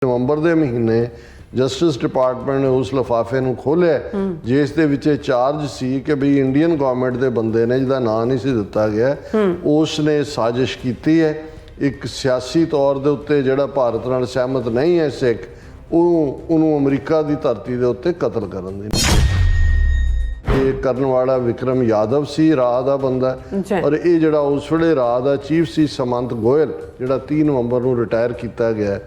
ਨਵੰਬਰ ਦੇ ਮਹੀਨੇ justice department ਨੇ ਉਸ ਲਿਫਾਫੇ ਨੂੰ ਖੋਲ੍ਹਿਆ ਜਿਸ ਦੇ ਵਿੱਚ ਚਾਰਜ ਸੀ ਕਿ ਵੀ ਇੰਡੀਅਨ ਗਵਰਨਮੈਂਟ ਦੇ ਬੰਦੇ ਨੇ ਜਿਹਦਾ ਨਾਂ ਨਹੀਂ ਸੀ ਦਿੱਤਾ ਗਿਆ, ਉਸ ਨੇ ਸਾਜ਼ਿਸ਼ ਕੀਤੀ ਹੈ ਇੱਕ ਸਿਆਸੀ ਤੌਰ ਦੇ ਉੱਤੇ ਜਿਹੜਾ ਭਾਰਤ ਨਾਲ ਸਹਿਮਤ ਨਹੀਂ ਹੈ ਸਿੱਖ, ਉਹਨੂੰ ਅਮਰੀਕਾ ਦੀ ਧਰਤੀ ਦੇ ਉੱਤੇ ਕਤਲ ਕਰਨ ਦੀ। ਇਹ ਕਰਨ ਵਾਲਾ ਵਿਕਰਮ ਯਾਦਵ ਸੀ, ਰਾਹ ਦਾ ਬੰਦਾ, ਔਰ ਇਹ ਜਿਹੜਾ ਉਸ ਵੇਲੇ ਰਾਹ ਦਾ ਚੀਫ ਸੀ ਸਮੰਤ ਗੋਇਲ, ਜਿਹੜਾ 30 ਨਵੰਬਰ ਨੂੰ ਰਿਟਾਇਰ ਕੀਤਾ ਗਿਆ,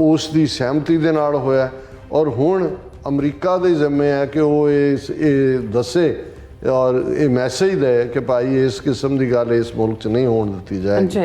ਉਸ ਦੀ ਸਹਿਮਤੀ ਦੇ ਨਾਲ ਹੋਇਆ। ਔਰ ਹੁਣ ਅਮਰੀਕਾ ਦੇ ਜ਼ਿੰਮੇ ਹੈ ਕਿ ਉਹ ਇਹ ਦੱਸੇ ਔਰ ਇਹ ਮੈਸੇਜ ਦੇ ਕਿ ਭਾਈ ਇਸ ਕਿਸਮ ਦੀ ਗੱਲ ਇਸ ਮੁਲਕ 'ਚ ਨਹੀਂ ਹੋਣ ਦਿੱਤੀ ਜਾਏਗੀ।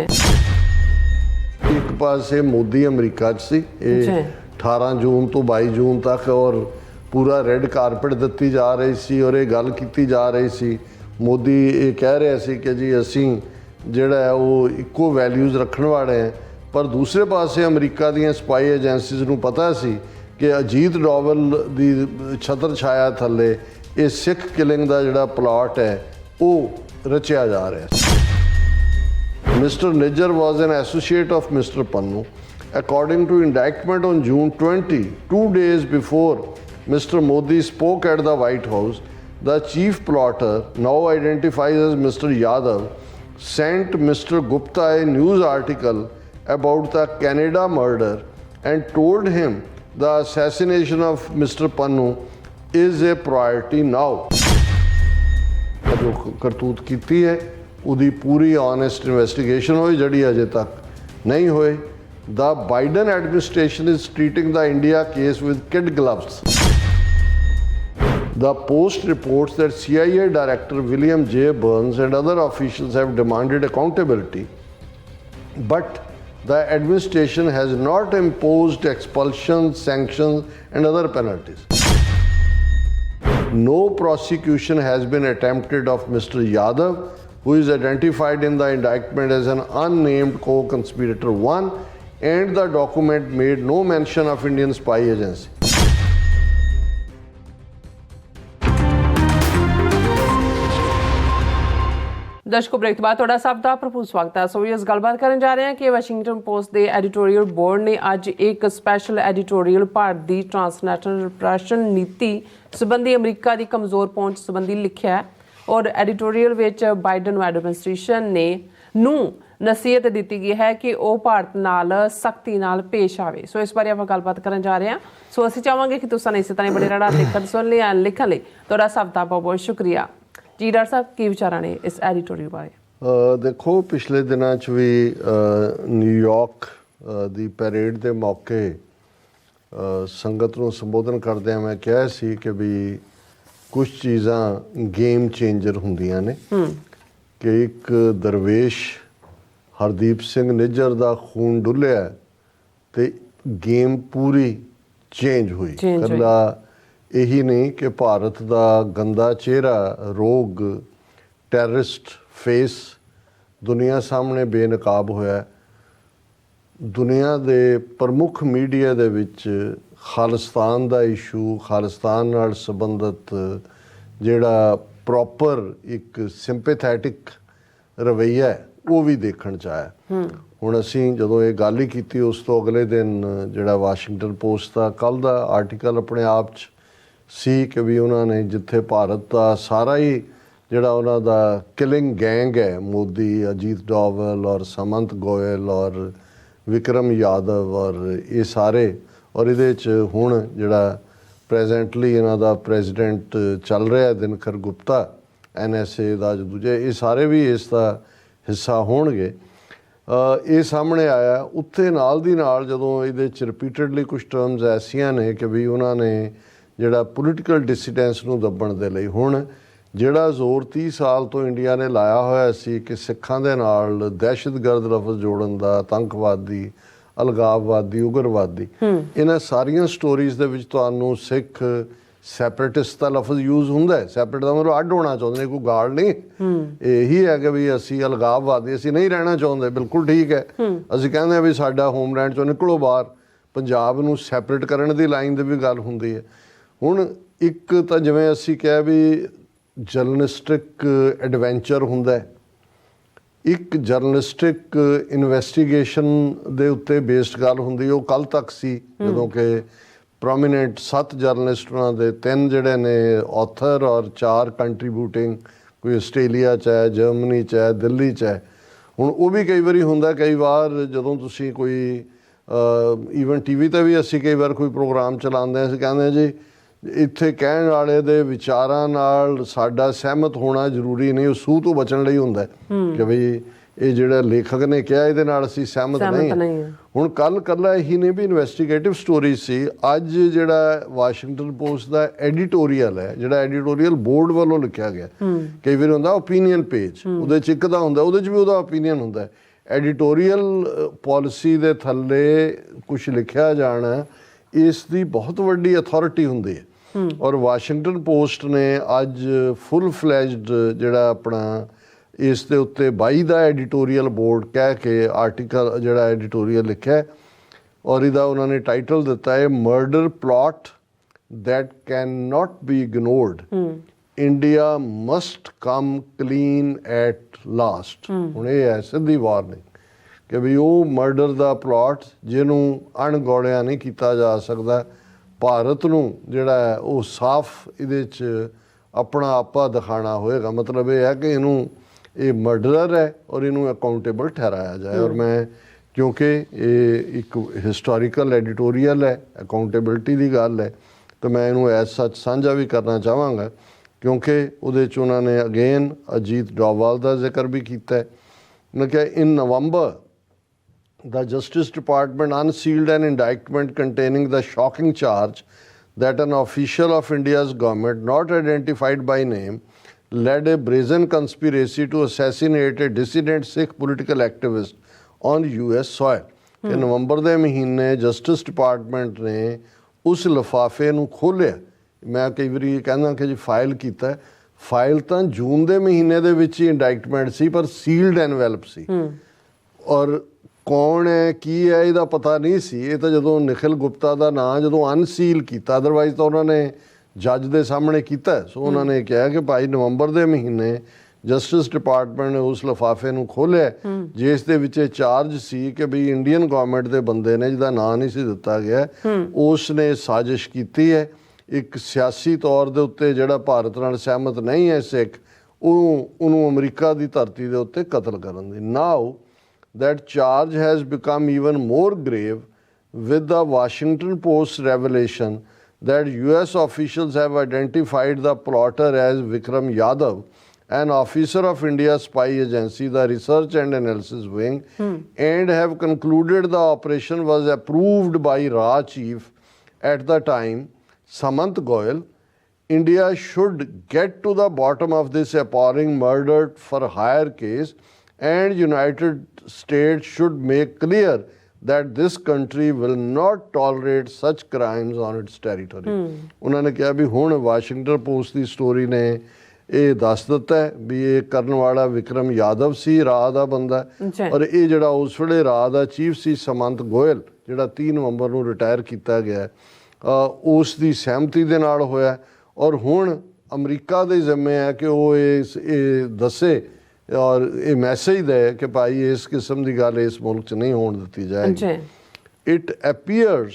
ਇੱਕ ਪਾਸੇ ਮੋਦੀ ਅਮਰੀਕਾ 'ਚ ਸੀ, ਇਹ 18 ਜੂਨ ਤੋਂ 22 ਜੂਨ ਤੱਕ, ਔਰ ਪੂਰਾ ਰੈੱਡ ਕਾਰਪਟ ਦਿੱਤੀ ਜਾ ਰਹੀ ਸੀ ਔਰ ਇਹ ਗੱਲ ਕੀਤੀ ਜਾ ਰਹੀ ਸੀ। ਮੋਦੀ ਇਹ ਕਹਿ ਰਿਹਾ ਸੀ ਕਿ ਜੀ ਅਸੀਂ ਜਿਹੜਾ ਹੈ ਉਹ ਇੱਕੋ ਵੈਲਿਊਜ਼ ਰੱਖਣ ਵਾਲੇ ਹਾਂ, ਪਰ ਦੂਸਰੇ ਪਾਸੇ ਅਮਰੀਕਾ ਦੀਆਂ ਸਪਾਈ ਏਜੰਸੀਜ਼ ਨੂੰ ਪਤਾ ਸੀ ਕਿ ਅਜੀਤ ਡੋਵਲ ਦੀ ਛਤਰ ਛਾਇਆ ਥੱਲੇ ਇਹ ਸਿੱਖ ਕਿਲਿੰਗ ਦਾ ਜਿਹੜਾ ਪਲਾਟ ਹੈ ਉਹ ਰਚਿਆ ਜਾ ਰਿਹਾ ਸੀ। Mister Nijjar was an associate of mister Pannun according to indictment on June 20, 2 days before Mr. Modi spoke at the White House. The chief plotter, now identified as Mr. Yadav, sent Mr. Gupta a news article about the Canada murder and told him the assassination of Mr. Pannu is a priority now. जो करतूत कीती है उदी पूरी honest investigation होई, जड़ी अजे तक नहीं होई। The Biden administration is treating the India case with kid gloves. The Post reports that CIA Director William J. Burns and other officials have demanded accountability, but the administration has not imposed expulsions, sanctions, and other penalties. No prosecution has been attempted of Mr. Yadav, who is identified in the indictment as an unnamed co-conspirator 1, and the document made no mention of Indian spy agency. ਦਰਸ਼ਕੋ, break ਤੋਂ ਬਾਅਦ ਤੁਹਾਡਾ ਸਭ ਦਾ ਭਰਪੂਰ ਸਵਾਗਤ ਹੈ। ਸੋ ਇਸ ਗੱਲਬਾਤ ਕਰਨ ਜਾ ਰਹੇ ਹਾਂ ਕਿ ਵਾਸ਼ਿੰਗਟਨ ਪੋਸਟ ਦੇ ਐਡੀਟੋਰੀਅਲ ਬੋਰਡ ਨੇ ਅੱਜ ਇੱਕ ਸਪੈਸ਼ਲ ਐਡੀਟੋਰੀਅਲ ਭਾਰਤ ਦੀ ਟ੍ਰਾਂਸਨੈਸ਼ਨਲ ਰਿਪਰੈਸ਼ਨ ਨੀਤੀ ਸੰਬੰਧੀ ਅਮਰੀਕਾ ਦੀ ਕਮਜ਼ੋਰ ਪਹੁੰਚ ਸੰਬੰਧੀ ਲਿਖਿਆ, ਔਰ ਐਡੀਟੋਰੀਅਲ ਵਿੱਚ ਬਾਈਡਨ ਐਡਮਿਨਿਸਟ੍ਰੇਸ਼ਨ ਨੂੰ ਨਸੀਹਤ ਦਿੱਤੀ ਗਈ ਹੈ ਕਿ ਉਹ ਭਾਰਤ ਨਾਲ ਸਖਤੀ ਨਾਲ ਪੇਸ਼ ਆਵੇ। ਸੋ ਇਸ ਬਾਰੇ ਆਪਾਂ ਗੱਲਬਾਤ ਕਰਨ ਜਾ ਰਹੇ ਹਾਂ। ਸੋ ਅਸੀਂ ਚਾਹਾਂਗੇ ਕਿ ਤੁਸੀਂ ਇਸੇ ਤਰ੍ਹਾਂ ਬਣੇ ਰਹਿਣਾ, ਦੇਖਣ ਸੁਣ ਲਿਆ, ਲਿਖਣ ਲਈ ਤੁਹਾਡਾ ਸਭ ਦਾ ਬਹੁਤ ਬਹੁਤ ਸ਼ੁਕਰੀਆ ਜੀ। ਡਾਕਟਰ ਸਾਹਿਬ, ਕੀ ਵਿਚਾਰਾਂ ਨੇ ਇਸ ਐਡੀਟੋਰੀਅਲ ਬਾਰੇ? ਦੇਖੋ, ਪਿਛਲੇ ਦਿਨਾਂ 'ਚ ਵੀ ਨਿਊਯਾਰਕ ਦੀ ਪੈਰੇਡ ਦੇ ਮੌਕੇ ਸੰਗਤ ਨੂੰ ਸੰਬੋਧਨ ਕਰਦਿਆਂ ਮੈਂ ਕਿਹਾ ਸੀ ਕਿ ਵੀ ਕੁਝ ਚੀਜ਼ਾਂ ਗੇਮ ਚੇਂਜਰ ਹੁੰਦੀਆਂ ਨੇ, ਕਿ ਇੱਕ ਦਰਵੇਸ਼ ਹਰਦੀਪ ਸਿੰਘ ਨਿੱਜਰ ਦਾ ਖੂਨ ਡੁੱਲਿਆ ਤੇ ਗੇਮ ਪੂਰੀ ਚੇਂਜ ਹੋਈ। ਇਕੱਲਾ ਇਹੀ ਨਹੀਂ ਕਿ ਭਾਰਤ ਦਾ ਗੰਦਾ ਚਿਹਰਾ, ਰੋਗ, ਟੈਰਰਿਸਟ ਫੇਸ ਦੁਨੀਆ ਸਾਹਮਣੇ ਬੇਨਕਾਬ ਹੋਇਆ। ਦੁਨੀਆ ਦੇ ਪ੍ਰਮੁੱਖ ਮੀਡੀਆ ਦੇ ਵਿੱਚ ਖਾਲਿਸਤਾਨ ਦਾ ਇਸ਼ੂ, ਖਾਲਿਸਤਾਨ ਨਾਲ ਸੰਬੰਧਿਤ ਜਿਹੜਾ ਪ੍ਰੋਪਰ ਇੱਕ ਸਿੰਪੈਥੈਟਿਕ ਰਵੱਈਆ ਉਹ ਵੀ ਦੇਖਣ 'ਚ ਆਇਆ। ਹੁਣ ਅਸੀਂ ਜਦੋਂ ਇਹ ਗੱਲ ਹੀ ਕੀਤੀ, ਉਸ ਤੋਂ ਅਗਲੇ ਦਿਨ ਜਿਹੜਾ ਵਾਸ਼ਿੰਗਟਨ ਪੋਸਟ ਦਾ ਕੱਲ੍ਹ ਦਾ ਆਰਟੀਕਲ ਆਪਣੇ ਆਪ 'ਚ ਸੀ ਕਿ ਵੀ ਉਹਨਾਂ ਨੇ ਜਿੱਥੇ ਭਾਰਤ ਦਾ ਸਾਰਾ ਹੀ ਜਿਹੜਾ ਉਹਨਾਂ ਦਾ ਕਿਲਿੰਗ ਗੈਂਗ ਹੈ, ਮੋਦੀ, ਅਜੀਤ ਡੋਵਲ ਔਰ ਸਮੰਤ ਗੋਇਲ ਔਰ ਵਿਕਰਮ ਯਾਦਵ ਔਰ ਇਹ ਸਾਰੇ, ਔਰ ਇਹਦੇ 'ਚ ਹੁਣ ਜਿਹੜਾ ਪ੍ਰੈਜ਼ੈਂਟਲੀ ਇਹਨਾਂ ਦਾ ਪ੍ਰੈਜ਼ੀਡੈਂਟ ਚੱਲ ਰਿਹਾ ਦਿਨਕਰ ਗੁਪਤਾ, NSA ਦਾ ਜੋ ਦੂਜੇ, ਇਹ ਸਾਰੇ ਵੀ ਇਸ ਦਾ ਹਿੱਸਾ ਹੋਣਗੇ। ਇਹ ਸਾਹਮਣੇ ਆਇਆ। ਉੱਥੇ ਨਾਲ ਦੀ ਨਾਲ ਜਦੋਂ ਇਹਦੇ 'ਚ ਰਿਪੀਟਡਲੀ ਕੁਛ ਟਰਮਸ ਐਸੀਆਂ ਨੇ ਕਿ ਵੀ ਉਹਨਾਂ ਨੇ ਜਿਹੜਾ ਪੋਲੀਟੀਕਲ ਡਿਸੀਡੈਂਸ ਨੂੰ ਦੱਬਣ ਦੇ ਲਈ ਹੁਣ ਜਿਹੜਾ ਜ਼ੋਰ 30 ਸਾਲ ਤੋਂ ਇੰਡੀਆ ਨੇ ਲਾਇਆ ਹੋਇਆ ਸੀ ਕਿ ਸਿੱਖਾਂ ਦੇ ਨਾਲ ਦਹਿਸ਼ਤਗਰਦ ਲਫ਼ਜ਼ ਜੋੜਨ ਦਾ, ਆਤੰਕਵਾਦੀ, ਅਲਗਾਵਵਾਦੀ, ਉਗਰਵਾਦੀ, ਇਹਨਾਂ ਸਾਰੀਆਂ ਸਟੋਰੀਜ਼ ਦੇ ਵਿੱਚ ਤੁਹਾਨੂੰ ਸਿੱਖ ਸੈਪਰੇਟਿਸਟ ਦਾ ਲਫ਼ਜ਼ ਯੂਜ਼ ਹੁੰਦਾ ਹੈ। ਸੈਪਰੇਟ ਦਾ ਮਤਲਬ ਅੱਡ ਹੋਣਾ ਚਾਹੁੰਦੇ ਨੇ, ਕੋਈ ਗਾਲ ਨਹੀਂ। ਇਹੀ ਹੈ ਕਿ ਵੀ ਅਸੀਂ ਅਲਗਾਵਵਾਦੀ, ਅਸੀਂ ਨਹੀਂ ਰਹਿਣਾ ਚਾਹੁੰਦੇ, ਬਿਲਕੁਲ ਠੀਕ ਹੈ। ਅਸੀਂ ਕਹਿੰਦੇ ਹਾਂ ਵੀ ਸਾਡਾ ਹੋਮਲੈਂਡ 'ਚੋਂ ਨਿਕਲੋ ਬਾਹਰ। ਪੰਜਾਬ ਨੂੰ ਸੈਪਰੇਟ ਕਰਨ ਦੀ ਲਾਈਨ ਦੀ ਵੀ ਗੱਲ ਹੁੰਦੀ ਹੈ। ਹੁਣ ਇੱਕ ਤਾਂ ਜਿਵੇਂ ਅਸੀਂ ਕਿਹਾ ਵੀ ਜਰਨਲਿਸਟਿਕ ਐਡਵੈਂਚਰ ਹੁੰਦਾ, ਇੱਕ ਜਰਨਲਿਸਟਿਕ ਇਨਵੈਸਟੀਗੇਸ਼ਨ ਦੇ ਉੱਤੇ ਬੇਸਡ ਗੱਲ ਹੁੰਦੀ, ਉਹ ਕੱਲ ਤੱਕ ਸੀ ਜਦੋਂ ਕਿ ਪ੍ਰੋਮੀਨੈਂਟ 7 ਜਰਨਲਿਸਟ ਉਹਨਾਂ ਦੇ 3 ਜਿਹੜੇ ਨੇ ਆਥਰ ਔਰ 4 ਕੰਟਰੀਬਿਊਟਿੰਗ, ਕੋਈ ਆਸਟ੍ਰੇਲੀਆ 'ਚ ਹੈ, ਜਰਮਨੀ 'ਚ ਹੈ, ਦਿੱਲੀ 'ਚ ਹੈ। ਹੁਣ ਉਹ ਵੀ ਕਈ ਵਾਰੀ ਹੁੰਦਾ, ਕਈ ਵਾਰ ਜਦੋਂ ਤੁਸੀਂ ਕੋਈ ਈਵਨ TV 'ਤੇ ਵੀ ਅਸੀਂ ਕਈ ਵਾਰ ਕੋਈ ਪ੍ਰੋਗਰਾਮ ਚਲਾਉਂਦੇ ਹਾਂ, ਅਸੀਂ ਕਹਿੰਦੇ ਹਾਂ ਜੀ ਇੱਥੇ ਕਹਿਣ ਵਾਲੇ ਦੇ ਵਿਚਾਰਾਂ ਨਾਲ ਸਾਡਾ ਸਹਿਮਤ ਹੋਣਾ ਜ਼ਰੂਰੀ ਨਹੀਂ, ਉਹ ਸੂਹ ਤੋਂ ਬਚਣ ਲਈ ਹੁੰਦਾ ਕਿ ਬਈ ਇਹ ਜਿਹੜਾ ਲੇਖਕ ਨੇ ਕਿਹਾ ਇਹਦੇ ਨਾਲ ਅਸੀਂ ਸਹਿਮਤ ਨਹੀਂ ਹਾਂ। ਹੁਣ ਕੱਲ ਕੱਲਾ ਇਹੀ ਨਹੀਂ ਵੀ ਇਨਵੈਸਟੀਗੇਟਿਵ ਸਟੋਰੀ ਸੀ, ਅੱਜ ਜਿਹੜਾ ਵਾਸ਼ਿੰਗਟਨ ਪੋਸਟ ਦਾ ਐਡੀਟੋਰੀਅਲ ਹੈ, ਜਿਹੜਾ ਐਡੀਟੋਰੀਅਲ ਬੋਰਡ ਵੱਲੋਂ ਲਿਖਿਆ ਗਿਆ, ਕਈ ਵਾਰ ਹੁੰਦਾ ਓਪੀਨੀਅਨ ਪੇਜ, ਉਹਦੇ 'ਚ ਇੱਕ ਦਾ ਹੁੰਦਾ, ਉਹਦੇ 'ਚ ਵੀ ਉਹਦਾ ਓਪੀਨੀਅਨ ਹੁੰਦਾ। ਐਡੀਟੋਰੀਅਲ ਪੋਲਿਸੀ ਦੇ ਥੱਲੇ ਕੁਛ ਲਿਖਿਆ ਜਾਣਾ, ਇਸ ਦੀ ਬਹੁਤ ਵੱਡੀ ਅਥਾਰਟੀ ਹੁੰਦੀ ਹੈ। ਔਰ ਵਾਸ਼ਿੰਗਟਨ ਪੋਸਟ ਨੇ ਅੱਜ ਫੁੱਲ ਫਲੈਜਡ ਜਿਹੜਾ ਆਪਣਾ ਇਸ ਦੇ ਉੱਤੇ 22 ਦਾ ਐਡੀਟੋਰੀਅਲ ਬੋਰਡ ਕਹਿ ਕੇ ਆਰਟੀਕਲ ਜਿਹੜਾ ਐਡੀਟੋਰੀਅਲ ਲਿਖਿਆ, ਔਰ ਇਹਦਾ ਉਹਨਾਂ ਨੇ ਟਾਈਟਲ ਦਿੱਤਾ ਹੈ murder plot that can not be ignored, India must come clean at last. ਹੁਣ ਇਹ ਹੈ ਸਿੱਧੀ ਵਾਰਨਿੰਗ ਕਿ ਵੀ ਉਹ ਮਰਡਰ ਦਾ ਪਲਾਟ ਜਿਹਨੂੰ ਅਣਗੌਲਿਆ ਨਹੀਂ ਕੀਤਾ ਜਾ ਸਕਦਾ, ਭਾਰਤ ਨੂੰ ਜਿਹੜਾ ਹੈ ਉਹ ਸਾਫ਼ ਇਹਦੇ 'ਚ ਆਪਣਾ ਆਪਾ ਦਿਖਾਉਣਾ ਹੋਏਗਾ। ਮਤਲਬ ਇਹ ਹੈ ਕਿ ਇਹਨੂੰ ਇਹ ਮਰਡਰਰ ਹੈ ਔਰ ਇਹਨੂੰ ਅਕਾਊਂਟੇਬਲ ਠਹਿਰਾਇਆ ਜਾਏ। ਔਰ ਮੈਂ ਕਿਉਂਕਿ ਇਹ ਇੱਕ ਹਿਸਟੋਰੀਕਲ ਐਡੀਟੋਰੀਅਲ ਹੈ, ਅਕਾਊਂਟੇਬਿਲਟੀ ਦੀ ਗੱਲ ਹੈ, ਤਾਂ ਮੈਂ ਇਹਨੂੰ ਐਜ਼ ਸੱਚ ਸਾਂਝਾ ਵੀ ਕਰਨਾ ਚਾਹਾਂਗਾ ਕਿਉਂਕਿ ਉਹਦੇ 'ਚ ਉਹਨਾਂ ਨੇ ਅਗੇਨ ਅਜੀਤ ਡੋਵਾਲ ਦਾ ਜ਼ਿਕਰ ਵੀ ਕੀਤਾ ਹੈ। ਮੈਂ ਕਿਹਾ ਇਨ ਨਵੰਬਰ the Justice Department unsealed an indictment containing the shocking charge that an official of India's government, not identified by name, led a brazen conspiracy to assassinate a dissident Sikh political activist on US soil. ਕਿ ਨਵੰਬਰ ਦੇ ਮਹੀਨੇ justice department ਨੇ ਉਸ ਲਿਫਾਫੇ ਨੂੰ ਖੋਲ੍ਹਿਆ। ਮੈਂ ਕਈ ਵਾਰੀ ਕਹਿੰਦਾ ਕਿ ਜੀ ਫਾਈਲ ਕੀਤਾ, ਫਾਈਲ ਤਾਂ ਜੂਨ ਦੇ ਮਹੀਨੇ ਦੇ ਵਿੱਚ ਹੀ ਇੰਡਾਈਟਮੈਂਟ ਸੀ, ਪਰ ਸੀਲਡ ਐਨਵੈਲਪ ਸੀ, ਔਰ ਕੌਣ ਹੈ ਕੀ ਹੈ ਇਹਦਾ ਪਤਾ ਨਹੀਂ ਸੀ। ਇਹ ਤਾਂ ਜਦੋਂ ਨਿਖਿਲ ਗੁਪਤਾ ਦਾ ਨਾਂ ਜਦੋਂ ਅਨਸੀਲ ਕੀਤਾ, ਅਦਰਵਾਈਜ਼ ਤਾਂ ਉਹਨਾਂ ਨੇ ਜੱਜ ਦੇ ਸਾਹਮਣੇ ਕੀਤਾ। ਸੋ ਉਹਨਾਂ ਨੇ ਕਿਹਾ ਕਿ ਭਾਈ ਨਵੰਬਰ ਦੇ ਮਹੀਨੇ ਜਸਟਿਸ ਡਿਪਾਰਟਮੈਂਟ ਨੇ ਉਸ ਲਿਫਾਫੇ ਨੂੰ ਖੋਲ੍ਹਿਆ ਜਿਸ ਦੇ ਵਿੱਚ ਇਹ ਚਾਰਜ ਸੀ ਕਿ ਵੀ ਇੰਡੀਅਨ ਗਵਰਨਮੈਂਟ ਦੇ ਬੰਦੇ ਨੇ, ਜਿਹਦਾ ਨਾਂ ਨਹੀਂ ਸੀ ਦਿੱਤਾ ਗਿਆ, ਉਸ ਨੇ ਸਾਜ਼ਿਸ਼ ਕੀਤੀ ਹੈ ਇੱਕ ਸਿਆਸੀ ਤੌਰ ਦੇ ਉੱਤੇ ਜਿਹੜਾ ਭਾਰਤ ਨਾਲ ਸਹਿਮਤ ਨਹੀਂ ਹੈ ਸਿੱਖ, ਉਹਨੂੰ ਅਮਰੀਕਾ ਦੀ ਧਰਤੀ ਦੇ ਉੱਤੇ ਕਤਲ ਕਰਨ ਦੀ। ਨਾਓ that charge has become even more grave with the Washington Post revelation that US officials have identified the plotter as Vikram Yadav, an officer of India's spy agency, the Research and Analysis Wing, and have concluded the operation was approved by RA chief at the time, Samant Goyal. India should get to the bottom of this appalling murder for hire case, and United States should make clear that this country will not tolerate such crimes on its territory. ਉਹਨਾਂ ਨੇ ਕਿਹਾ ਵੀ ਹੁਣ Washington post ਦੀ story ਨੇ ਇਹ ਦੱਸ ਦਿੱਤਾ ਹੈ ਵੀ ਇਹ ਕਰਨ ਵਾਲਾ ਵਿਕਰਮ ਯਾਦਵ ਸੀ, ਰਾਹ ਦਾ ਬੰਦਾ, ਔਰ ਇਹ ਜਿਹੜਾ ਉਸ ਵੇਲੇ ਰਾਹ ਦਾ ਚੀਫ ਸੀ ਸਮੰਤ ਗੋਇਲ, ਜਿਹੜਾ 30 ਨਵੰਬਰ ਨੂੰ ਰਿਟਾਇਰ ਕੀਤਾ ਗਿਆ, ਉਸ ਦੀ ਸਹਿਮਤੀ ਦੇ ਨਾਲ ਹੋਇਆ। ਔਰ ਹੁਣ ਅਮਰੀਕਾ ਦੇ ਜ਼ਿੰਮੇ ਹੈ ਕਿ ਉਹ ਇਹ ਦੱਸੇ ਔਰ ਇਹ ਮੈਸੇਜ ਦੇ ਕਿ ਭਾਈ ਇਸ ਕਿਸਮ ਦੀ ਗੱਲ ਇਸ ਮੁਲਕ 'ਚ ਨਹੀਂ ਹੋਣ ਦਿੱਤੀ ਜਾਏਗੀ। It appears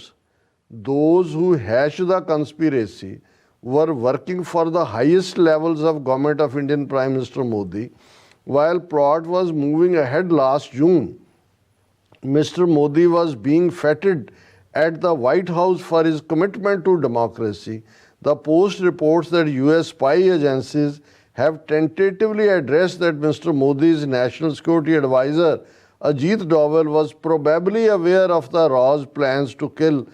those who hatched the conspiracy were working for the highest levels of government of Indian Prime Minister Modi. While plot was moving ahead last June, Mr. Modi was being feted at the White House for his commitment to democracy. The Post reports that US spy agencies have tentatively addressed that Mr. Modi's national security advisor Ajit Doval was probably aware of the Raw's plans to kill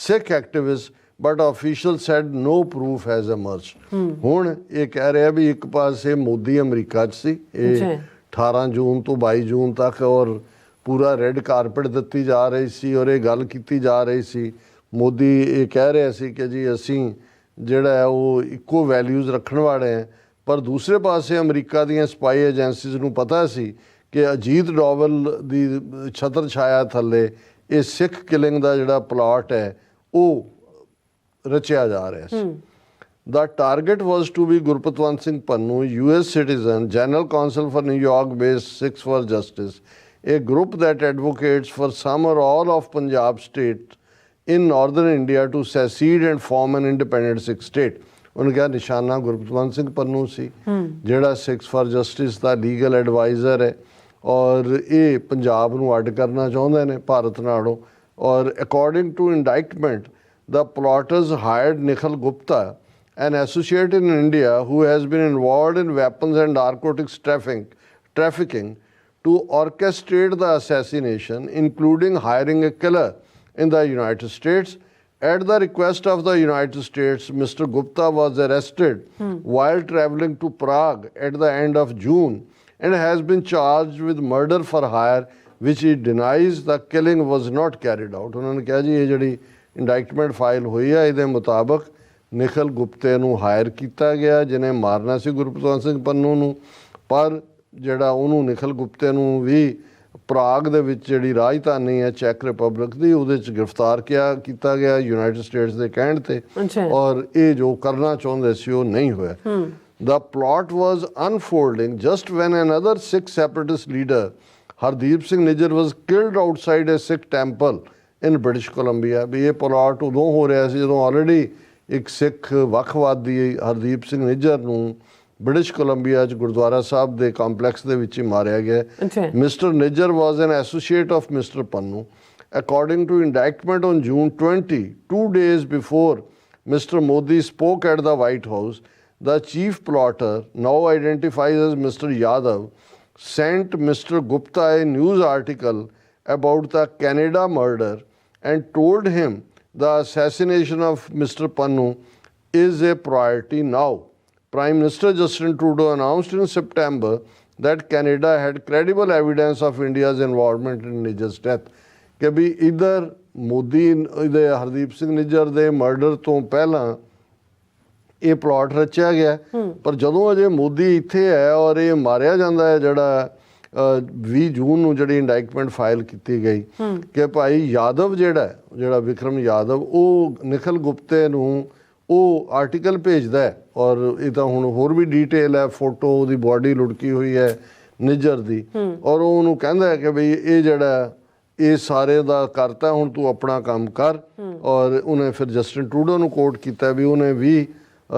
Sikh activists, but officials said no proof has emerged. ਹੁਣ ਇਹ ਕਹਿ ਰਿਹਾ ਵੀ ਇੱਕ ਪਾਸੇ Modi America 'ਚ ਸੀ, ਇਹ 18 ਜੂਨ ਤੋਂ 22 ਜੂਨ ਤੱਕ, ਔਰ ਪੂਰਾ ਰੈੱਡ ਕਾਰਪਟ ਦਿੱਤੀ ਜਾ ਰਹੀ ਸੀ ਔਰ ਇਹ ਗੱਲ ਕੀਤੀ ਜਾ ਰਹੀ ਸੀ। ਮੋਦੀ ਇਹ ਕਹਿ ਰਿਹਾ ਸੀ ਕਿ ਜੀ ਅਸੀਂ ਜਿਹੜਾ ਹੈ ਉਹ ਇੱਕੋ ਵੈਲਿਊਜ਼ ਰੱਖਣ ਵਾਲੇ ਹਾਂ, ਪਰ ਦੂਸਰੇ ਪਾਸੇ ਅਮਰੀਕਾ ਦੀਆਂ ਸਪਾਈ ਏਜੰਸੀਜ਼ ਨੂੰ ਪਤਾ ਸੀ ਕਿ ਅਜੀਤ ਡੋਵਲ ਦੀ ਛਤਰ ਛਾਇਆ ਥੱਲੇ ਇਹ ਸਿੱਖ ਕਿਲਿੰਗ ਦਾ ਜਿਹੜਾ ਪਲਾਟ ਹੈ ਉਹ ਰਚਿਆ ਜਾ ਰਿਹਾ ਸੀ। The target was to be Gurpatwant Singh Pannu, US citizen, General Counsel for New York-based Six for Justice, a group that advocates for some or all of Punjab state in northern India to secede and form an independent Sikh state. ਉਹਨੇ ਕਿਹਾ ਨਿਸ਼ਾਨਾ ਗੁਰਪਤਵੰਤ ਸਿੰਘ ਪੰਨੂ ਸੀ ਜਿਹੜਾ Sikhs for Justice ਦਾ legal adviser ਹੈ ਔਰ ਇਹ ਪੰਜਾਬ ਨੂੰ ਅੱਡ ਕਰਨਾ ਚਾਹੁੰਦੇ ਨੇ ਭਾਰਤ ਨਾਲੋਂ ਔਰ according to indictment the plotters hired Nikhil Gupta, an associate in India who has been involved in weapons and narcotics trafficking, to orchestrate the assassination, including hiring a killer in the United States. At the request of the United States, Mr. Gupta was arrested while traveling to Prague at the end of June and has been charged with murder for hire, which he denies the killing was not carried out. ਉਹਨਾਂ ਨੇ ਕਿਹਾ ਜੀ ਇਹ ਜਿਹੜੀ ਇੰਡਾਈਟਮੈਂਟ file ਹੋਈ ਹੈ ਇਹਦੇ ਮੁਤਾਬਕ ਨਿਖਿਲ ਗੁਪਤੇ ਨੂੰ ਹਾਇਰ ਕੀਤਾ ਗਿਆ ਜਿਹਨੇ ਮਾਰਨਾ ਸੀ ਗੁਰਪਤਵੰਤ ਸਿੰਘ ਪੰਨੂ ਨੂੰ ਪਰ ਜਿਹੜਾ ਉਹਨੂੰ ਨਿਖਿਲ ਗੁਪਤੇ ਨੂੰ ਵੀ ਪ੍ਰਾਗ ਦੇ ਵਿੱਚ ਜਿਹੜੀ ਰਾਜਧਾਨੀ ਹੈ ਚੈਕ ਰਿਪਬਲਿਕ ਦੀ ਉਹਦੇ 'ਚ ਗ੍ਰਿਫਤਾਰ ਕੀਤਾ ਗਿਆ ਯੂਨਾਈਟਿਡ ਸਟੇਟਸ ਦੇ ਕਹਿਣ ਤੇ ਔਰ ਇਹ ਜੋ ਕਰਨਾ ਚਾਹੁੰਦੇ ਸੀ ਉਹ ਨਹੀਂ ਹੋਇਆ The plot was unfolding just when another Sikh separatist leader, Hardeep Singh Nijjar, was killed outside a Sikh temple in British Columbia. ਵੀ ਇਹ ਪਲਾਟ ਉਦੋਂ ਹੋ ਰਿਹਾ ਸੀ ਜਦੋਂ ਆਲਰੇਡੀ ਇੱਕ ਸਿੱਖ ਵੱਖਵਾਦੀ ਹਰਦੀਪ ਸਿੰਘ ਨਿੱਜਰ ਨੂੰ ਬ੍ਰਿਟਿਸ਼ ਕੋਲੰਬੀਆ 'ਚ ਗੁਰਦੁਆਰਾ ਸਾਹਿਬ ਦੇ ਕੰਪਲੈਕਸ ਦੇ ਵਿੱਚ ਹੀ ਮਾਰਿਆ ਗਿਆ mister Nijjar was an associate of mister Pannun according to indictment on June 20, 2 days before Mr. Modi spoke at the White House. The chief plotter, now identified as Mr. Yadav, sent Mr. Gupta a news article about the Canada murder and told him the assassination of Mr. Pannu is a priority now. Prime Minister Justin Trudeau announced in September that Canada had credible evidence of India's involvement in Nijjar's death. ਕਿ ਵੀ ਇੱਧਰ ਮੋਦੀ ਦੇ ਹਰਦੀਪ ਸਿੰਘ ਨਿੱਜਰ ਦੇ murder ਤੋਂ ਪਹਿਲਾਂ ਇਹ plot ਰਚਿਆ ਗਿਆ ਪਰ ਜਦੋਂ ਅਜੇ ਮੋਦੀ ਇੱਥੇ ਹੈ ਔਰ ਇਹ ਮਾਰਿਆ ਜਾਂਦਾ ਹੈ ਜਿਹੜਾ 20 ਜੂਨ ਨੂੰ ਜਿਹੜੀ ਇੰਡਾਈਟਮੈਂਟ ਫਾਈਲ ਕੀਤੀ ਗਈ ਕਿ ਭਾਈ ਯਾਦਵ ਜਿਹੜਾ ਵਿਕਰਮ ਯਾਦਵ ਉਹ ਨਿਖਿਲ ਗੁਪਤੇ ਨੂੰ ਉਹ ਆਰਟੀਕਲ ਭੇਜਦਾ ਹੈ ਔਰ ਇਹ ਤਾਂ ਹੁਣ ਹੋਰ ਵੀ ਡੀਟੇਲ ਹੈ ਫੋਟੋ ਉਹਦੀ ਬਾਡੀ ਲੁੜਕੀ ਹੋਈ ਹੈ ਨਿੱਜਰ ਦੀ ਔਰ ਉਹ ਉਹਨੂੰ ਕਹਿੰਦਾ ਹੈ ਕਿ ਬਈ ਇਹ ਜਿਹੜਾ ਇਹ ਸਾਰੇ ਦਾ ਕਰਤਾ ਹੁਣ ਤੂੰ ਆਪਣਾ ਕੰਮ ਕਰ ਔਰ ਉਹਨੇ ਫਿਰ ਜਸਟਿਨ ਟਰੂਡੋ ਨੂੰ ਕੋਟ ਕੀਤਾ ਵੀ ਉਹਨੇ ਵੀ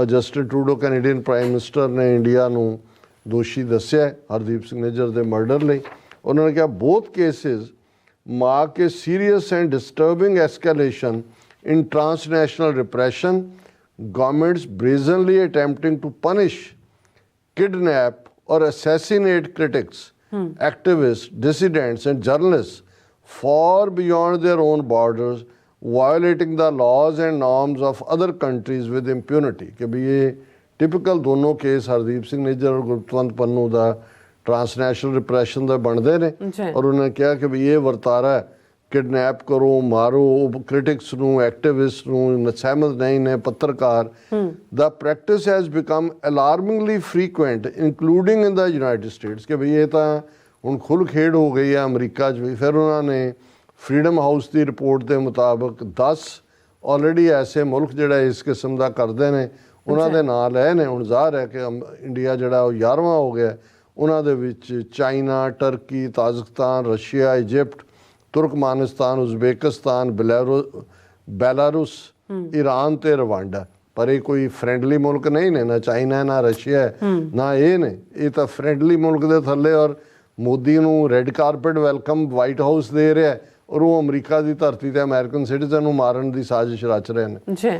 Justin Trudeau Canadian prime minister ਨੇ ਇੰਡੀਆ ਨੂੰ ਦੋਸ਼ੀ ਦੱਸਿਆ ਹਰਦੀਪ ਸਿੰਘ ਨਿੱਜਰ ਦੇ ਮਰਡਰ ਲਈ ਉਹਨਾਂ ਨੇ ਕਿਹਾ both cases mark a serious and disturbing escalation in transnational repression, governments brazenly attempting to punish, kidnap or assassinate critics, activists, dissidents and journalists far beyond their own borders, violating the laws and norms of other countries with impunity. कि भी ये typical दोनों case Hardeep Singh Nijjar और गुरपतवंत पन्नू का ट्रांसनैशनल रिप्रैशन के बनते हैं और उन्होंने कहा कि भी ये वर्तारा है किडनैप करो मारो क्रिटिक्स नू एक्टिविस्ट नू सहमत नहीं ने पत्रकार the practice has become alarmingly frequent including in the United States कि भी ये तो ਹੁਣ ਖੁੱਲ੍ਹ ਖੇਡ ਹੋ ਗਈ ਹੈ ਅਮਰੀਕਾ 'ਚ ਵੀ ਫਿਰ ਉਹਨਾਂ ਨੇ ਫਰੀडम ਹਾਊਸ ਦੀ ਰਿਪੋਰਟ ਦੇ ਮੁਤਾਬਕ 10 ਆਲਰੇਡੀ ਐਸੇ ਮੁਲਕ ਜਿਹੜਾ ਇਸ ਕਿਸਮ ਦਾ ਕਰਦੇ ਨੇ ਉਹਨਾਂ ਦੇ ਨਾਂ ਲਏ ਨੇ ਹੁਣ ਜ਼ਾਹਰ ਹੈ ਕਿ ਇੰਡੀਆ ਜਿਹੜਾ ਉਹ 11ਵਾਂ ਹੋ ਗਿਆ ਉਹਨਾਂ ਦੇ ਵਿੱਚ China Turkey Tajikistan Russia Egypt Turkmenistan Uzbekistan Belarus Iran ਤੇ ਰਵਾਂਡਾ ਪਰ ਇਹ ਕੋਈ ਫਰੈਂਡਲੀ ਮੁਲਕ ਨਹੀਂ ਨੇ ਨਾ ਚਾਈਨਾ ਨਾ ਰਸ਼ੀਆ ਨਾ ਇਹ ਨੇ ਇਹ ਤਾਂ ਫਰੈਂਡਲੀ ਮੁਲਕ ਦੇ ਥੱਲੇ ਔਰ ਮੋਦੀ ਨੂੰ red carpet welcome white house ਦੇ ਰਿਹਾ ਔਰ ਉਹ ਅਮਰੀਕਾ ਦੀ ਧਰਤੀ ਤੇ ਅਮਰੀਕਨ ਸਿਟੀਜ਼ਨ ਨੂੰ ਮਾਰਨ ਦੀ ਸਾਜ਼ਿਸ਼ ਰਚ ਰਹੇ ਨੇ ਜੀ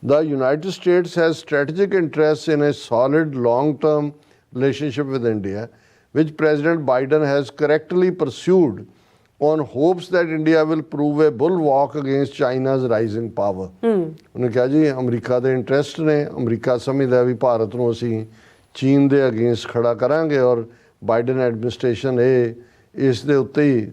The United States has strategic interests in a solid long-term relationship with India, which President Biden has correctly pursued on hopes that India will prove a bulwark against China's rising power. ਉਹਨੇ ਕਿਹਾ ਜੀ America ਦੇ interest ਨੇ America ਸਮਝਦਾ ਵੀ ਭਾਰਤ ਨੂੰ ਅਸੀਂ ਚੀਨ ਦੇ ਅਗੇਂਸਟ ਖੜਾ ਕਰਾਂਗੇ ਔਰ ਬਾਈਡਨ ਐਡਮਿਨਿਸਟ੍ਰੇਸ਼ਨ ਇਸ ਦੇ ਉੱਤੇ ਹੀ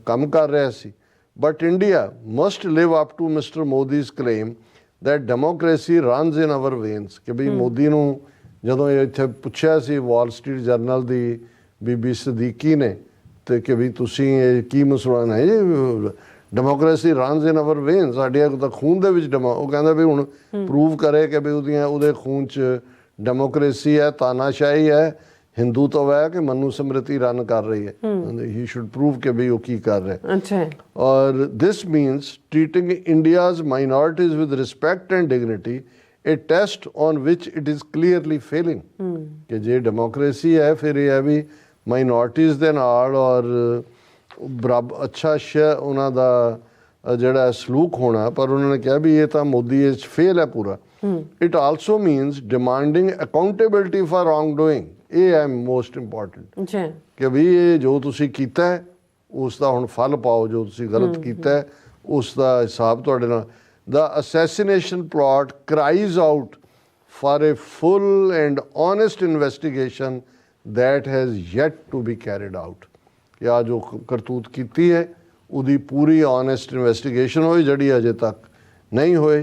ਕੰਮ ਕਰ ਰਿਹਾ ਸੀ but India must live up to mister Modi's claim that democracy runs in our veins ਕਿ ਵੀ ਮੋਦੀ ਨੂੰ ਜਦੋਂ ਇਹ ਇੱਥੇ ਪੁੱਛਿਆ ਸੀ ਵਾਲ ਸਟਰੀਟ ਜਰਨਲ ਦੀ ਬੀਬੀ ਸਦੀਕੀ ਨੇ ਤੇ ਕਿ ਵੀ ਤੁਸੀਂ ਇਹ ਕੀ ਮਸਲਾ ਹੈ democracy runs in our vein, ਸਾਡੇ ਤਾਂ ਖੂਨ ਦੇ ਵਿੱਚ ਉਹ ਕਹਿੰਦਾ ਵੀ ਹੁਣ ਪ੍ਰੂਵ ਕਰੇ ਕਿ ਵੀ ਉਹਦੇ ਖੂਨ 'ਚ ਡੈਮੋਕ੍ਰੇਸੀ ਹੈ, ਤਾਨਾਸ਼ਾਹੀ ਹੈ, ਹਿੰਦੂਤਵ ਹੈ ਕਿ ਮਨੂ ਸਮ੍ਰਿਤੀ ਰਨ ਕਰ ਰਹੀ ਹੈ। ਹੀ ਸ਼ੁੱਡ ਪ੍ਰੂਵ ਕਿ ਵੀ ਉਹ ਕੀ ਕਰ ਰਿਹਾ। ਅੱਛਾ। ਔਰ this means treating India's minorities with respect and dignity, a test on which it is clearly failing। ਕਿ ਜੇ ਡੈਮੋਕ੍ਰੇਸੀ ਹੈ ਫਿਰ ਇਹ ਹੈ ਵੀ ਮਾਈਨੋਰਟੀਜ਼ ਦੇ ਨਾਲ ਔਰ ਅੱਛਾ ਉਹਨਾਂ ਦਾ ਜਿਹੜਾ ਸਲੂਕ ਹੋਣਾ, ਪਰ ਉਹਨਾਂ ਨੇ ਕਿਹਾ ਵੀ ਇਹ ਤਾਂ ਮੋਦੀ ਇਹ 'ਚ ਫੇਲ ਹੈ ਪੂਰਾ। It also means demanding accountability for wrong doing, ਇਹ ਹੈ ਮੋਸਟ ਇੰਪੋਰਟੈਂਟ ਕਿ ਵੀ ਇਹ ਜੋ ਤੁਸੀਂ ਕੀਤਾ ਹੈ ਉਸ ਦਾ ਹੁਣ ਫਲ ਪਾਓ, ਜੋ ਤੁਸੀਂ ਗਲਤ ਕੀਤਾ ਹੈ ਉਸ ਦਾ ਹਿਸਾਬ ਤੁਹਾਡੇ ਨਾਲ। The assassination plot cries out for a full and honest investigation that has yet to be carried out। या जो करतूत कीती है उदी पूरी honest investigation होई जड़ी अजे तक नहीं होई।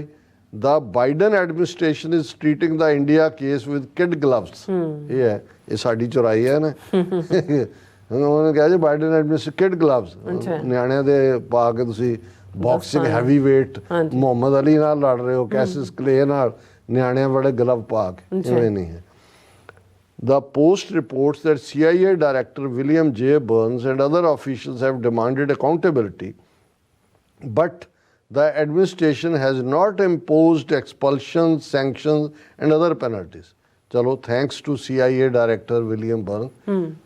The Biden administration is treating the India case with kid gloves। ये है, ये साड़ी चुराई है ना। उन्होंने कहा जी Biden administration kid gloves, न्याणियां दे पा के तुसी boxing heavyweight Muhammad Ali ਨਾਲ ਲੜ ਰਹੇ ਹੋ, ਕੈਸਿਸ ਕਲੇ ਨਾਲ, ਨਿਆਣਿਆਂ ਬੜੇ ਗਲਵ ਪਾ ਕੇ, ਇਵੇਂ ਨਹੀਂ ਹੈ। The Post reports that CIA Director William J. Burns and other officials have demanded accountability, but the administration has not imposed expulsions, sanctions and other penalties। ਚਲੋ thanks to CIA director William Burn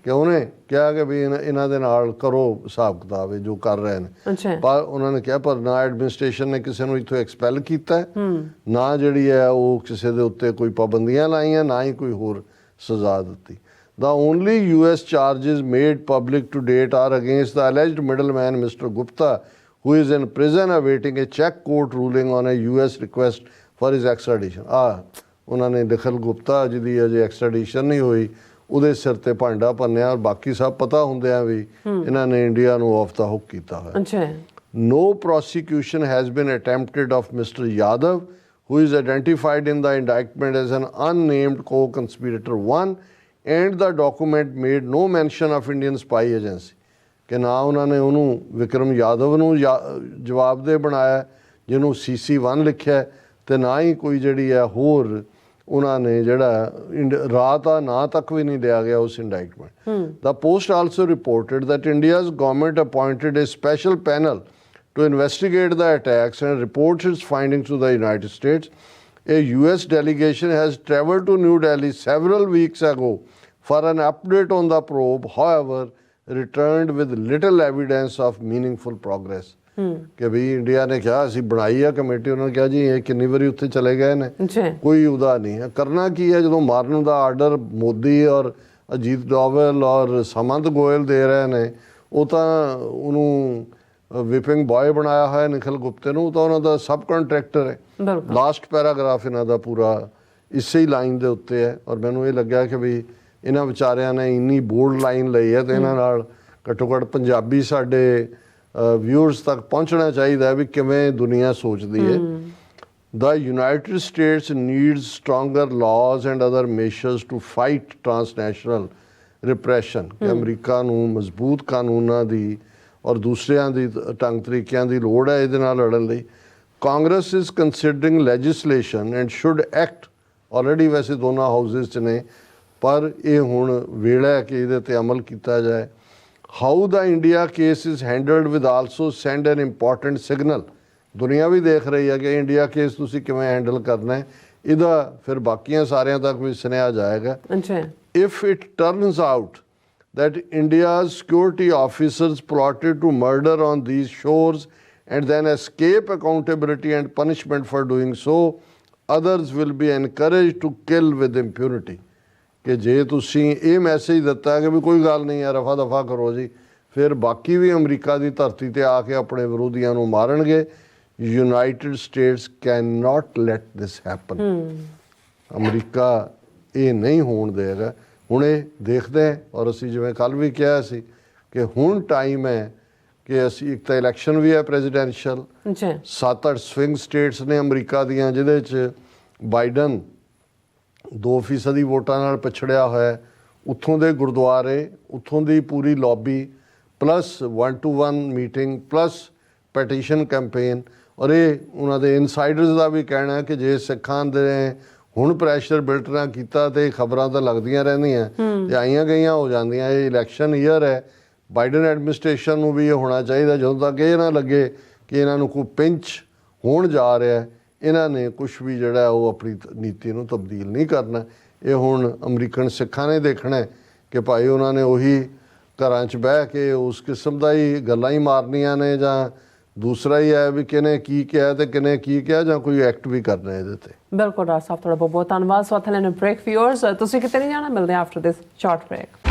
ਕਿ ਉਹਨੇ ਕਿਹਾ ਕਿ ਵੀ ਇਹਨਾਂ ਦੇ ਨਾਲ ਕਰੋ ਹਿਸਾਬ ਕਿਤਾਬ ਜੋ ਕਰ ਰਹੇ ਨੇ, ਪਰ ਉਹਨਾਂ ਨੇ ਕਿਹਾ ਪਰ ਨਾ ਐਡਮਿਨਿਸਟ੍ਰੇਸ਼ਨ ਨੇ ਕਿਸੇ ਨੂੰ ਇੱਥੋਂ ਐਕਸਪੈਲ ਕੀਤਾ, ਨਾ ਜਿਹੜੀ ਹੈ ਉਹ ਕਿਸੇ ਦੇ ਉੱਤੇ ਕੋਈ ਪਾਬੰਦੀਆਂ ਲਾਈਆਂ, ਨਾ ਹੀ ਕੋਈ ਹੋਰ ਸਜ਼ਾ ਦਿੱਤੀ। The only US charges made public to date are against the alleged middleman Mr. Gupta, who is in prison awaiting a Czech court ruling on a US request for his extradition। ਉਹਨਾਂ ਨੇ ਦਖਲ ਗੁਪਤਾ ਜਿਹਦੀ ਅਜੇ extradition ਨਹੀਂ ਹੋਈ ਉਹਦੇ ਸਿਰ ਤੇ ਭਾਂਡਾ ਭੰਨਿਆ, ਔਰ ਬਾਕੀ ਸਭ ਪਤਾ ਹੁੰਦਿਆਂ ਵੀ ਇਹਨਾਂ ਨੇ ਇੰਡੀਆ ਨੂੰ ਆਫ ਦਾ ਹੁੱਕ ਕੀਤਾ ਹੋਇਆ। No prosecution has been attempted of Mr. Yadav, who is identified in the indictment as an unnamed co-conspirator 1, and the document made no mention of Indian spy agency। ਕਿ ਨਾ ਉਹਨਾਂ ਨੇ ਉਹਨੂੰ ਵਿਕਰਮ ਯਾਦਵ ਨੂੰ ਜਵਾਬਦੇਹ ਬਣਾਇਆ ਜਿਹਨੂੰ CC1 ਲਿਖਿਆ, ਤੇ ਨਾ ਹੀ ਕੋਈ ਜਿਹੜੀ ਹੈ ਹੋਰ ਉਹਨਾਂ ਨੇ ਜਿਹੜਾ ਰਾਤ ਦਾ ਨਾਂ ਤੱਕ ਵੀ ਨਹੀਂ ਲਿਆ ਗਿਆ ਉਸ ਇੰਡਾਈਟਮੈਂਟ। The Post also reported that India's government appointed a special panel to investigate the attacks and report its findings to the United States। A US delegation has traveled to New Delhi several weeks ago for an update on the probe, however, returned with little evidence of meaningful progress। ਕਿ ਵੀ India ਨੇ ਕਿਹਾ ਅਸੀਂ ਬਣਾਈ ਆ committee, ਉਹਨਾਂ ਨੇ ਕਿਹਾ ਜੀ ਇਹ ਕਿੰਨੀ ਵਾਰੀ ਉੱਥੇ ਚਲੇ ਗਏ ਨੇ, ਕੋਈ ਉਹਦਾ ਨਹੀਂ ਹੈ। ਕਰਨਾ ਕੀ ਹੈ ਜਦੋਂ ਮਾਰਨ ਦਾ ਆਰਡਰ ਮੋਦੀ ਔਰ ਅਜੀਤ ਡੋਵਲ ਔਰ ਸਮੰਤ ਗੋਇਲ ਦੇ ਰਹੇ ਨੇ, ਉਹ ਤਾਂ ਉਹਨੂੰ ਵਿਪਿੰਗ ਬॉय ਬਣਾਇਆ ਹੋਇਆ ਨਿਖਿਲ ਗੁਪਤੇ ਨੂੰ, ਤਾਂ ਉਹਨਾਂ ਦਾ ਸਬ ਕੰਟਰੈਕਟਰ ਹੈ। ਲਾਸਟ ਪੈਰਾਗ੍ਰਾਫ ਇਹਨਾਂ ਦਾ ਪੂਰਾ ਇਸੇ ਹੀ ਲਾਈਨ ਦੇ ਉੱਤੇ ਹੈ, ਔਰ ਮੈਨੂੰ ਇਹ ਲੱਗਿਆ ਕਿ ਵੀ ਇਹਨਾਂ ਵਿਚਾਰਿਆਂ ਨੇ ਇੰਨੀ ਬੋਲਡ ਲਾਈਨ ਲਈ ਹੈ ਤੇ ਇਹਨਾਂ ਨਾਲ ਘੱਟੋ ਘੱਟ ਪੰਜਾਬੀ ਸਾਡੇ ਵਿਊਅਰਸ ਤੱਕ ਪਹੁੰਚਣਾ ਚਾਹੀਦਾ ਹੈ ਵੀ ਕਿਵੇਂ ਦੁਨੀਆ ਸੋਚਦੀ ਹੈ। The United States needs stronger laws and other measures to fight transnational repression। ਕਿ ਅਮਰੀਕਾ ਨੂੰ ਮਜ਼ਬੂਤ ਕਾਨੂੰਨਾਂ ਦੀ ਔਰ ਦੂਸਰਿਆਂ ਦੀ ਢੰਗ ਤਰੀਕਿਆਂ ਦੀ ਲੋੜ ਹੈ ਇਹਦੇ ਨਾਲ ਲੜਨ ਲਈ। Congress is considering legislation and should act, already ਵੈਸੇ ਦੋਨਾਂ ਹਾਊਸਿਸ 'ਚ ਨੇ, ਪਰ ਇਹ ਹੁਣ ਵੇਲਾ ਹੈ ਕਿ ਇਹਦੇ 'ਤੇ ਅਮਲ ਕੀਤਾ ਜਾਏ। How the India case is handled will also send an important signal। ਦੁਨੀਆ ਵੀ ਦੇਖ ਰਹੀ ਹੈ ਕਿ ਇੰਡੀਆ ਕੇਸ ਤੁਸੀਂ ਕਿਵੇਂ ਹੈਂਡਲ ਕਰਨਾ ਹੈ, ਇਹਦਾ ਫਿਰ ਬਾਕੀਆਂ ਸਾਰਿਆਂ ਤੱਕ ਵੀ ਸੁਨੇਹਾ ਜਾਏਗਾ। If it turns out that India's security officers plotted to murder on these shores and then escape accountability and punishment for doing so, others will be encouraged to kill with impunity। ਕਿ ਜੇ ਤੁਸੀਂ ਇਹ message ਦਿੱਤਾ ਕਿ ਵੀ ਕੋਈ ਗੱਲ ਨਹੀਂ ਹੈ, ਰਫਾ ਦਫਾ ਕਰੋ ਜੀ, ਫਿਰ ਬਾਕੀ ਵੀ ਅਮਰੀਕਾ ਦੀ ਧਰਤੀ ਤੇ ਆ ਕੇ ਆਪਣੇ ਵਿਰੋਧੀਆਂ ਨੂੰ ਮਾਰਨਗੇ। United states can not let this happen. America ਇਹ ਨਹੀਂ ਹੋਣ ਦੇਗਾ। ਹੁਣ ਇਹ ਦੇਖਦੇ ਹਾਂ, ਔਰ ਅਸੀਂ ਜਿਵੇਂ ਕੱਲ੍ਹ ਵੀ ਕਿਹਾ ਸੀ ਕਿ ਹੁਣ ਟਾਈਮ ਹੈ ਕਿ ਅਸੀਂ ਇੱਕ ਤਾਂ ਇਲੈਕਸ਼ਨ ਵੀ ਹੈ ਪ੍ਰੈਜ਼ੀਡੈਂਸ਼ੀਅਲ, 7-8 ਸਵਿੰਗ ਸਟੇਟਸ ਨੇ ਅਮਰੀਕਾ ਦੀਆਂ ਜਿਹਦੇ 'ਚ ਬਾਈਡਨ 2% ਵੋਟਾਂ ਨਾਲ ਪਛੜਿਆ ਹੋਇਆ। ਉੱਥੋਂ ਦੇ ਗੁਰਦੁਆਰੇ, ਉੱਥੋਂ ਦੀ ਪੂਰੀ lobby, plus 1-to-1 meeting, plus petition campaign. ਔਰ ਇਹ ਉਹਨਾਂ ਦੇ ਇਨਸਾਈਡਰਸ ਦਾ ਵੀ ਕਹਿਣਾ ਹੈ ਕਿ ਜੇ ਸਿੱਖਾਂ ਦੇ ਹੁਣ ਪ੍ਰੈਸ਼ਰ ਬਿਲਟ ਨਾ ਕੀਤਾ ਤੇ ਖਬਰਾਂ ਤਾਂ ਲੱਗਦੀਆਂ ਰਹਿੰਦੀਆਂ ਤੇ ਆਈਆਂ ਗਈਆਂ ਹੋ ਜਾਂਦੀਆਂ। ਇਹ ਇਲੈਕਸ਼ਨ ਈਅਰ ਹੈ, ਬਾਈਡਨ ਐਡਮਿਨਿਸਟ੍ਰੇਸ਼ਨ ਨੂੰ ਵੀ ਇਹ ਹੋਣਾ ਚਾਹੀਦਾ ਜਦੋਂ ਤੱਕ ਇਹ ਨਾ ਲੱਗੇ ਕਿ ਇਹਨਾਂ ਨੂੰ ਕੋਈ ਪਿੰਚ ਹੋਣ ਜਾ ਰਿਹਾ ਹੈ, ਇਹਨਾਂ ਨੇ ਕੁਝ ਵੀ ਜਿਹੜਾ ਉਹ ਆਪਣੀ ਨੀਤੀ ਨੂੰ ਤਬਦੀਲ ਨਹੀਂ ਕਰਨਾ। ਇਹ ਹੁਣ ਅਮਰੀਕਨ ਸਿੱਖਾਂ ਨੇ ਦੇਖਣਾ ਹੈ ਕਿ ਭਾਈ ਉਹਨਾਂ ਨੇ ਉਹੀ ਘਰਾਂ 'ਚ ਬਹਿ ਕੇ ਉਸ ਕਿਸਮ ਦਾ ਹੀ ਗੱਲਾਂ ਹੀ ਮਾਰਨੀਆਂ ਨੇ ਜਾਂ ਦੂਸਰਾ ਹੀ ਹੈ ਵੀ ਕਿਹਨੇ ਕੀ ਕਿਹਾ ਤੇ ਕਿਹਨੇ ਕੀ ਕਿਹਾ ਜਾਂ ਕੋਈ ਐਕਟ ਵੀ ਕਰਨਾ ਇਹਦੇ ਤੇ। ਬਿਲਕੁਲ ਡਾਕਟਰ ਸਾਹਿਬ, ਤੁਹਾਡਾ ਬਹੁਤ ਬਹੁਤ ਧੰਨਵਾਦ। ਸੋ ਅਥਲੇ ਨੇ ਬ੍ਰੇਕ ਵਿਊਅਰਸ, ਤੁਸੀਂ ਕਿਤੇ ਨਹੀਂ ਜਾਣਾ, ਮਿਲਦੇ ਹਾਂ ਆਫਟਰ ਦਿਸ ਸ਼ਾਰਟ ਬ੍ਰੇਕ।